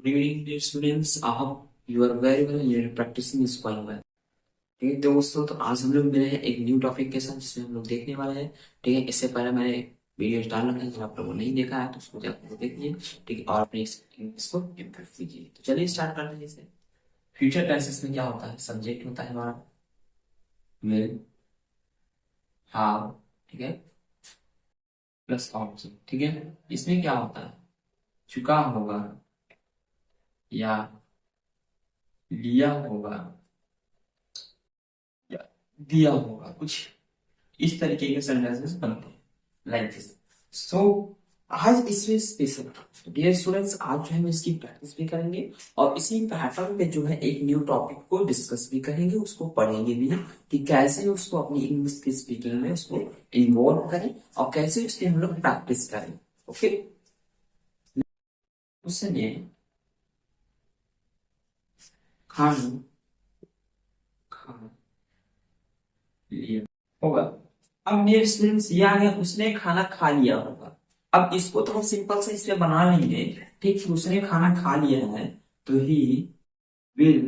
Good evening, dear students. I hope you are very well and your practicing is going well. ठीक है दोस्तों, तो आज हम लोग मिले हैं एक न्यू टॉपिक के साथ जिसमें हम लोग देखने वाले हैं। ठीक है, इससे पहले मैंने वीडियो डाल रखा है, अगर आप लोगों ने नहीं देखा है तो उसको जाकर देखिए। ठीक है, और अपनी इंग्लिश को इम्प्रूव कीजिए। तो चलिए स्टार्ट करते हैं इसे। फ्यूचर टेंसेस में क्या होता है? सब्जेक्ट होता है हमारा विल, हाउ, ठीक है, प्लस ऑब्जेक्ट। ठीक है, इसमें क्या होता है? चुका होगा या लिया होगा या दिया होगा, कुछ इस तरीके के सेंटेंसेस बनते हैं लाइक दिस। सो आज इसमें स्पेशल डियर स्टूडेंट्स, आज जो है हम इसकी प्रैक्टिस भी करेंगे और इसी पैटर्न पे जो है एक न्यू टॉपिक को डिस्कस भी करेंगे, उसको पढ़ेंगे भी कि कैसे उसको अपनी इंग्लिश की स्पीकिंग में उसको इन्वॉल्व करें और कैसे उसकी हम लोग प्रैक्टिस करें। ओके, उसने खाना खा लिया होगा। अब मेरे स्टूडेंट्स ये आ गया, उसने खाना खा लिया होगा। अब इसको तो हम सिंपल से इसमें बना लेंगे। ठीक, उसने खाना खा लिया है तो he will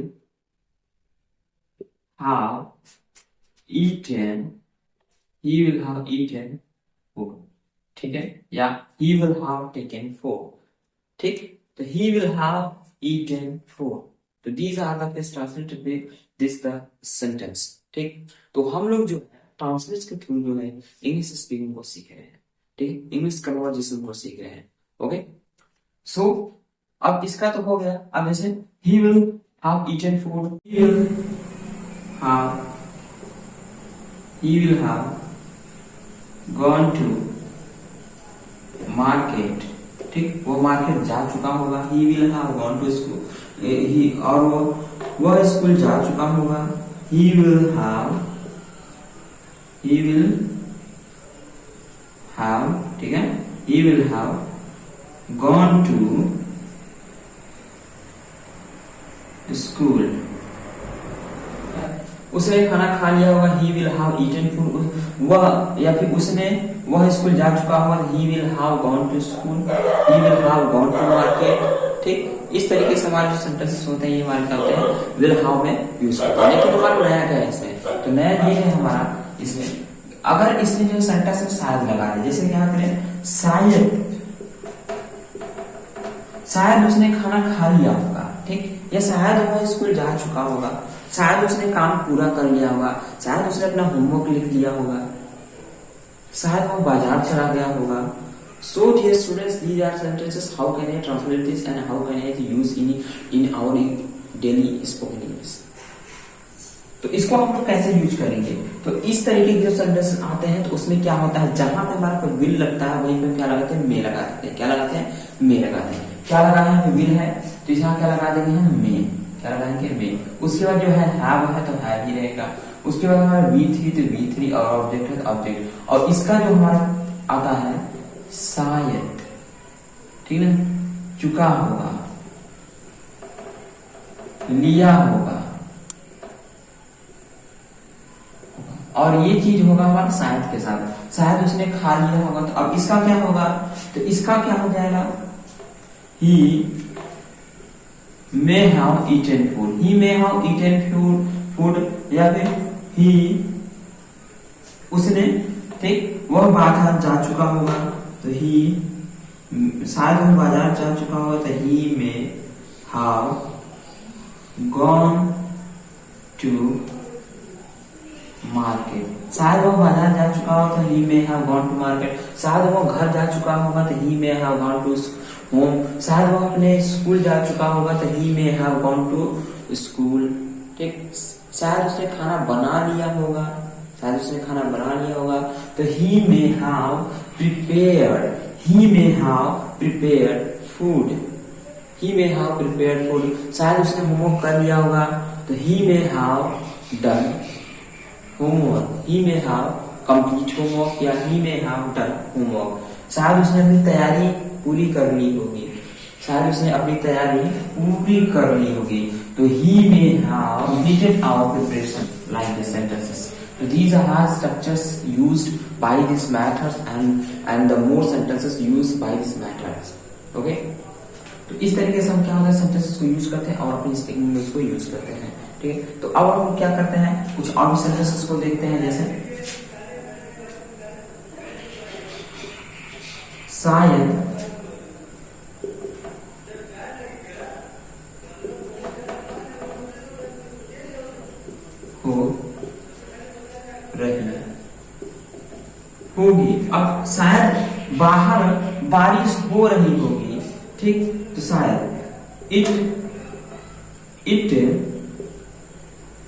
have eaten, he will have eaten food. ठीक है, या he will have taken food. ठीक, तो he will have eaten food. तो these are the best translated with this the sentence. ठीक, तो हम लोग जो ट्रांसलेट के थ्रू जो है इंग्लिश स्पीकिंग को सीख रहे हैं। ठीक, इंग्लिश कन्वर्सेशन को सीख रहे हैं। ओके, सो अब इसका तो हो गया। अब जैसे he will have eaten food, have he will have gone to market। ठीक, वो मार्केट जा चुका होगा। he will have gone to school, ही और वह स्कूल जा चुका होगा। he will have ठीक है, he will have gone to school। उसने खाना खा लिया होगा, he will have eaten food। वह या फिर उसने वह स्कूल जा चुका होगा, he will have gone to school, he will have gone to market। ठीक, इस तरीके से हमारे जो सेंटेंसेस होते हैं ये हमारे क्या होते हैं? विल हाउ में यूज करते हैं। लेकिन हमारा नया क्या है इसमें? तो नया ये है हमारा इसमें, अगर इसमें जो सेंटेंस में शायद लगा दे, जैसे क्या करें, शायद उसने खाना खा लिया होगा। ठीक, या शायद वह स्कूल जा चुका होगा, शायद उसने काम पूरा कर लिया होगा, शायद उसने अपना होमवर्क लिख लिया होगा, शायद वो बाजार चला गया होगा। So dear students, these are sentences. How can I translate this and how can I use in our daily spoken English? तो इसको हम लोग कैसे यूज करेंगे? तो इस तरीके के जो सेंटेंसेस आते हैं तो उसमें क्या होता है, जहां पे हमारा कोई विल लगता है वहीं पे क्या लगाते हैं? मे लगा देते हैं। क्या लगाते हैं? मे लगाते हैं। क्या लगाया है? विल है तो यहाँ क्या लगा देंगे हम? मे। क्या लगाएंगे? मे। उसके बाद जो है हैव है तो हैव ही रहेगा। उसके बाद हमारा V3 तो V3 और ऑब्जेक्ट है तो ऑब्जेक्ट। और इसका जो हमारा आता है शायद, ठीक है, चुका होगा, लिया होगा, और ये चीज होगा हमारा शायद के साथ। शायद उसने खा लिया होगा तो अब इसका क्या होगा? तो इसका क्या हो जाएगा? ही may have eaten food, he may have eaten food या फिर he उसने, ठीक, वह बाजार जा चुका होगा तो he, शायद वह बाजार जा चुका होगा तो he may have gone to market। शायद वह बाजार जा चुका होगा तो he may have gone to market। शायद वह घर जा चुका होगा तो he may have gone to home. शायद वो अपने स्कूल जा चुका होगा तो he may have gone to school. ठीक, शायद उसने खाना बना लिया होगा, शायद उसने खाना बना लिया होगा तो he may have prepared food, he may have prepared food. शायद उसने होमवर्क कर लिया होगा तो he may have done homework, he may have complete homework या he may have done homework. शायद उसने अपनी तैयारी पूरी कर ली होगी, शायद उसने अपनी तैयारी पूरी कर ली होगी तो he may have completed our preparation like the sentences। So these are structures used by these methods and the more sentences used by these methods। Okay, तो इस तरीके से हम क्या होता है सेंटेंसेस को यूज करते हैं और अपनी स्पीकिंग इंग्लिश को यूज करते हैं। ठीक है, तो अब हम क्या करते हैं, कुछ और सेंटेंसेस को देखते हैं। जैसे शायद हो रही होगी। अब शायद बाहर बारिश हो रही होगी, ठीक, तो शायद इट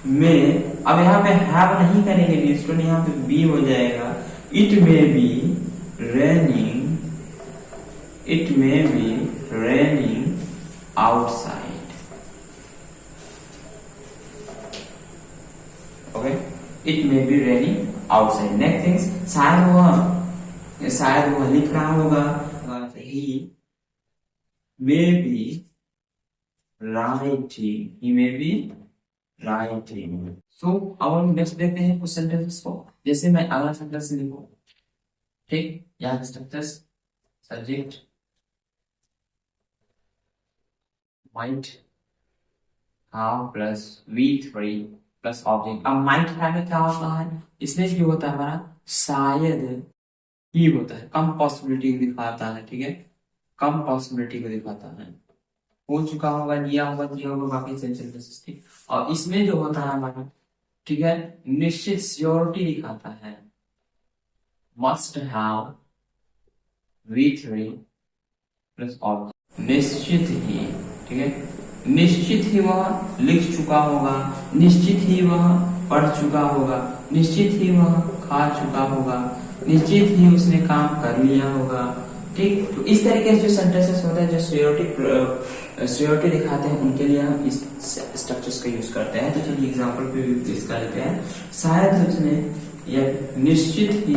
में, अब यहाँ पे हैव नहीं करेंगे स्टूडेंट, यहाँ पे बी हो जाएगा। It may be raining, it may be raining outside. Okay, it may be raining outside. Next things, शायद वह लिख रहा होगा, he may be writing, he may be writing. So अब हम नेक्स्ट देखते हैं कुछ सेंटेंसेस को। जैसे मैं अगला सेंटेंस लिखूं, ठीक, यहाँ structures, subject might how plus V3 plus object. अब माइट हैव में क्या होता है, इसमें जो होता है हमारा शायद ही होता है, कम पॉसिबिलिटी को दिखाता है। ठीक है, कम पॉसिबिलिटी को दिखाता है, हो चुका होगा, लिया होगा, दिया होगा, बाकी सेंटेंसेस। ठीक, और इसमें जो होता है हमारा, ठीक है, निश्चित श्योरिटी दिखाता है, must have V3 plus object, निश्चित ही। ठीक है, निश्चित ही वह लिख चुका होगा, निश्चित ही वह पढ़ चुका होगा, निश्चित ही वह खा चुका होगा, निश्चित ही उसने काम कर लिया होगा। ठीक, तो इस तरीके से जो सेंटेंसेस होते हैं जो श्योरिटी दिखाते हैं, उनके लिए हम इस स्ट्रक्चर्स का यूज करते हैं। तो चलिए एग्जांपल पे इसका लेते हैं। शायद उसने, या निश्चित ही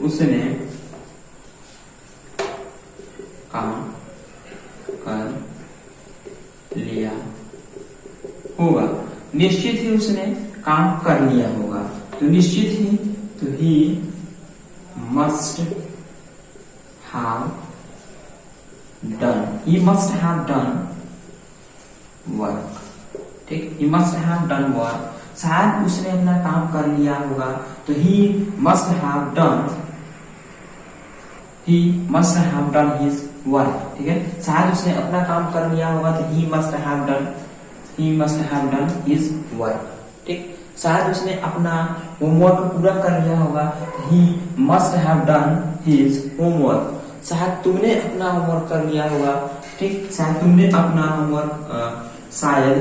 उसने काम कर लिया होगा, निश्चित ही उसने काम कर लिया होगा। तो निश्चित ही, तो he must have done, he must have done work. ठीक, he must have done work, शायद उसने अपना काम कर लिया होगा, तो he must have done, he must have done his work. ठीक है, शायद उसने अपना काम कर लिया होगा, तो he must have done his work. ठीक, शायद उसने अपना होमवर्क पूरा कर लिया होगा, ही must have done his homework. शायद तुमने अपना होमवर्क कर लिया होगा, ठीक, शायद तुमने अपना होमवर्क, शायद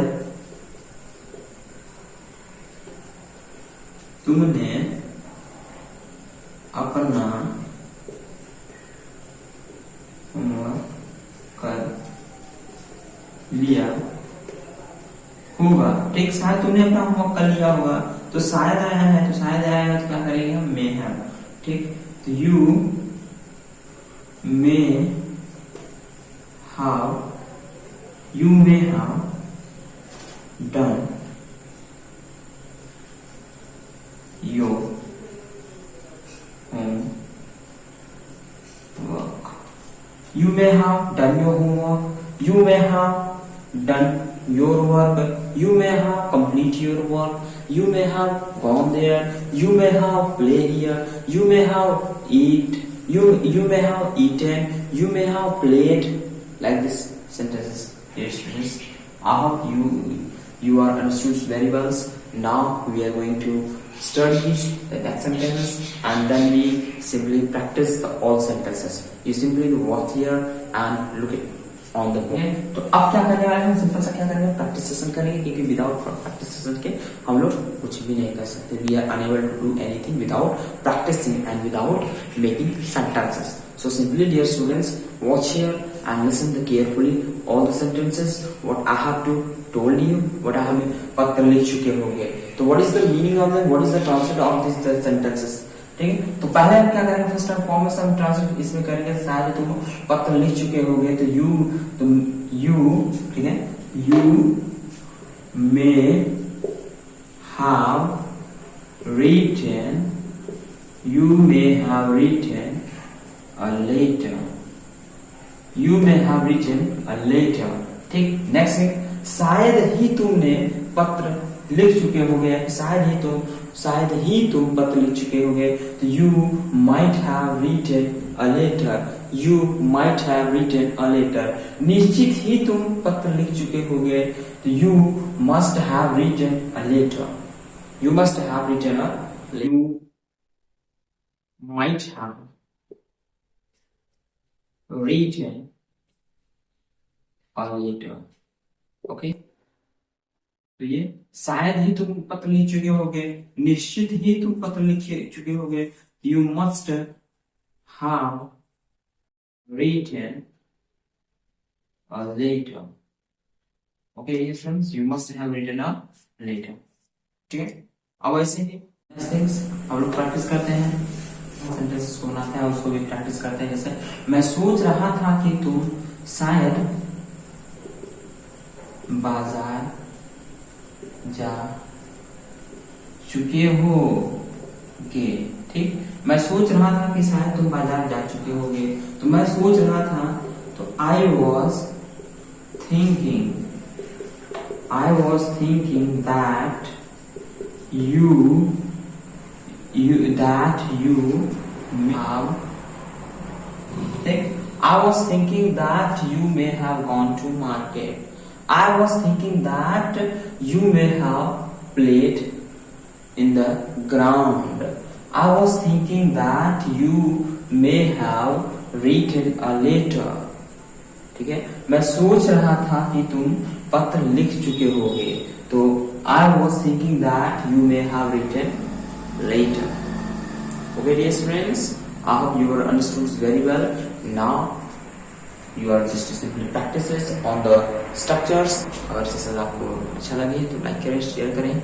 तुमने अपना होमवर्क कर लिया होगा। ठीक, शायद तुमने अपना होमवर्क कर लिया होगा, तो शायद आया है, तो शायद आएगा तो क्या करेंगे हम, मे हैव। ठीक, तो you may have done your homework. You may have done your homework. You may have done your work. You may have complete your work. You may have gone there. You may have play here. You may have eat. You may have eaten. You may have played. Like this sentences. Dear students, I hope you are understood very well. Now we are going to study the next sentences and then we simply practice the all sentences. You simply watch here and look it on the book. तो अब क्या करने वाले हैं, simple सा क्या करेंगे, practice session करेंगे, क्योंकि विदाउट प्रैक्टिस सेशन के हम लोग कुछ भी नहीं कर सकते. We are unable to do anything without practicing and without making sentences. So simply, dear students, watch here and listen carefully all the sentences what I have told you, what I have पढ़ लिख चुके होंगे. तो what is the meaning of them, what is the translate of these sentences. ठीक है, तो पहले हम क्या करेंगे, फर्स्ट एंड फॉरमोस्ट हम ट्रांसलेट इसमें करेंगे. शायद तुम पत्र लिख चुके होंगे, तो यू ठीक है, you may have written a letter. You may have written a letter. ठीक, नेक्स्ट है शायद ही तुमने पत्र लिख चुके होगे, शायद ही तुम पत्र लिख चुके होगे। तो you might have written a letter. You might have written a letter. निश्चित ही तुम पत्र लिख चुके होगे। तो you must have written a letter. You must have written a letter. You might have written a letter. Okay, तो ये शायद ही तुम पत्र लिख चुके होगे, निश्चित ही तुम पत्र लिख चुके होगे। You must have written a letter. Okay friends, you must have written a letter. ठीक है, अब ऐसे ही थिंग्स हम लोग प्रैक्टिस करते हैं, सेंटेंसेस को बनाते हैं, उसको भी प्रैक्टिस करते हैं। जैसे मैं सोच रहा था कि तुम शायद बाजार जा चुके होगे। ठीक, मैं सोच रहा था कि शायद तुम बाजार जा चुके होगे। तो मैं सोच रहा था, तो I was thinking that you may have, I was thinking that you may have gone to market. I was thinking that you may have played in the ground. I was thinking that you may have written a letter. ठीक है, मैं सोच रहा था कि तुम पत्र लिख चुके होगे। तो I was thinking that you may have written later. Okay, dear friends, I hope you were understood very well. Now you are just simply practices on the structures. अगर सेशन आपको अच्छा लगे तो लाइक करें, शेयर करें।